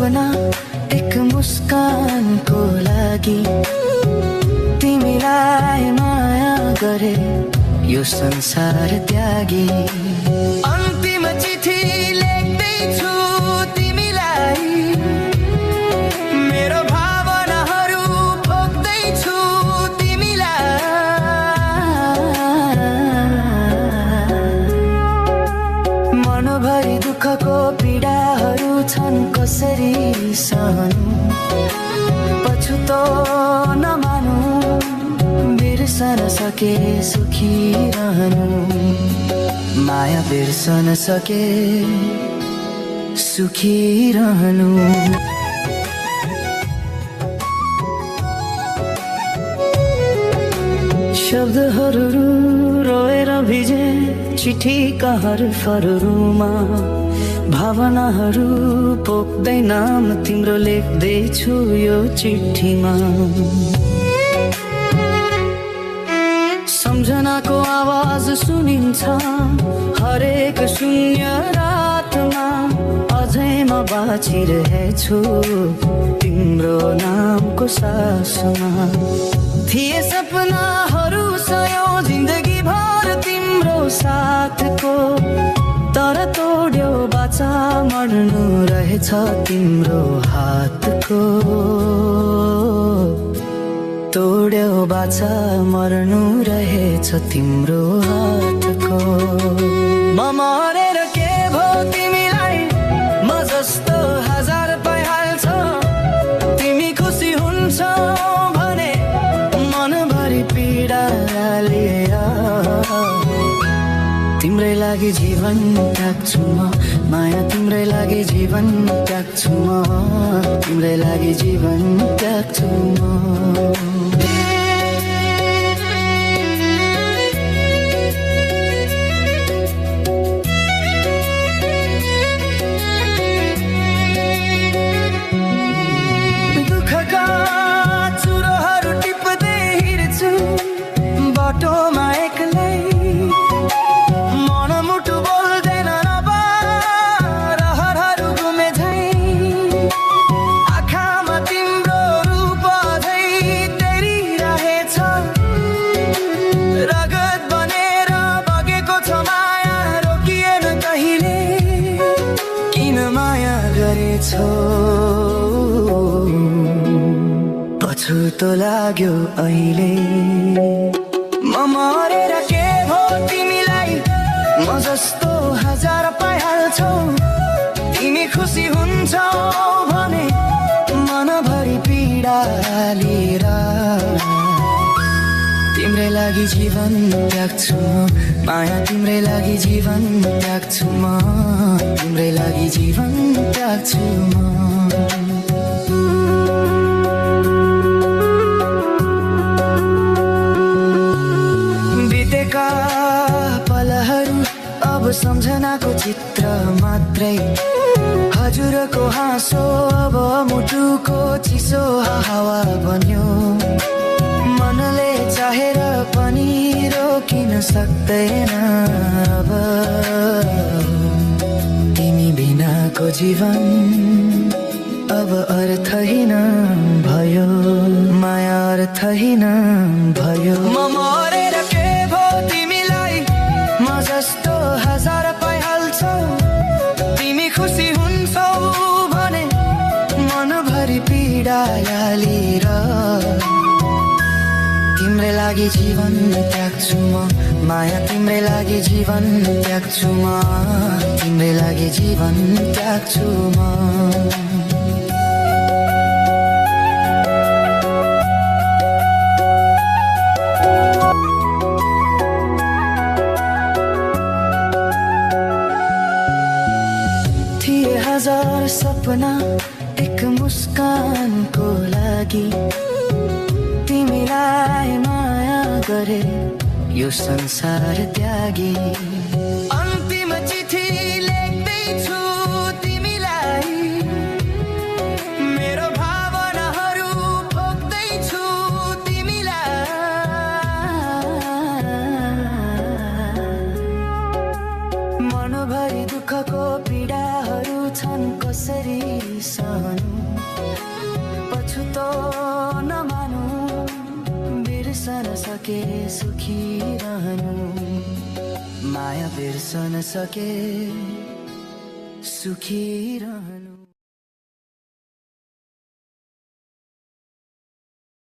सपना एक मुस्कानको लागि तिमीलाई माया गरे यो संसार त्यागी। अन्तिम चिठी लेख्दैछु तिमीलाई, मेरो भावनाहरू पोख्दैछु तिमीलाई। मनभरि दुःखको पीडाहरू छन् कसरी सहनु, पछुतो नमानु, बिर्सन सके सुखी रहनु, माया बिर्सन सके सुखी रहनु। शब्दहरू रोएर भिजे चिठीका हरफहरूमा, भावनाहरू पोख्दै नाम तिम्रो लेख्दैछु यो चिठीमा। सम्झनाको आवाज सुनिन्छ हरेक शून्य रातमा, अझै म बाँचिरहेछु तिम्रो नामको सासमा। थिए सपनाहरू सयौं जिन्दगी भर तिम्रो साथको, तर तोड्यो बाचा मर्नु रहेछ तिम्रो हातको। तोड्यो बाचा मर्नु रहेछ तिम्रो हातको। म मरेर के भो तिमीलाई, म जस्तो हजार पाइहाल्छ, तिमी खुसी हुन्छौ भने मनभरि पीडा लिएर तिम्रै लागि जीवन त्याग्छु म, माया तिम्रै लागि जीवन त्याग्छु म, तिम्रै लागि जीवन त्याग्छु म। दुःखका चुरोहरू टिप्दै हिँड्छु बाटोमा एक्लै, पछुतो लाग्यो अहिले। म मरेर के भो तिमीलाई, म जस्तो हजार पाइहाल्छौ, तिमी खुसी हुन्छौ भने मनभरि पीडा लिएर तिम्रै लागि जीवन त्याग्छु म, माया तिम्रै लागि जीवन त्याग्छु म, तिम्रै लागि जीवन त्याग्छु म। बितेका पलहरू अब सम्झनाको चित्र मात्रै, हजुरको हाँसो अब मुटुको चिसो हावा बन्यो। मनले चाहेर पनि रोकिन सक्दैन अब, तिमी बिनाको जीवन अब अर्थहीन भयो, माया अर्थहीन भयो। म मरेर के भो तिमीलाई, म जस्तो हजार पाइहाल्छौ, तिमी खुसी हुन्छौ भने मनभरि पीडा लिएर तिम्रै लागि जीवन त्याग्छु म, माया तिम्रै लागि जीवन त्याग्छु म, तिम्रै लागि जीवन त्याग्छु म। थिए हजार सपना एक मुस्कानको लागि, तिमीलाई माया गरे यो संसार त्यागी। अन्तिम चिठी लेख्दैछु तिमीलाई, मेरो भावनाहरू पोख्दैछु तिमीलाई। मनभरि दुःखको पीडाहरू छन् कसरी सहनु, छुतो नमानु, बिर्सन सके सुखी रहनु, माया बिर्सन सके सुखी रहनु।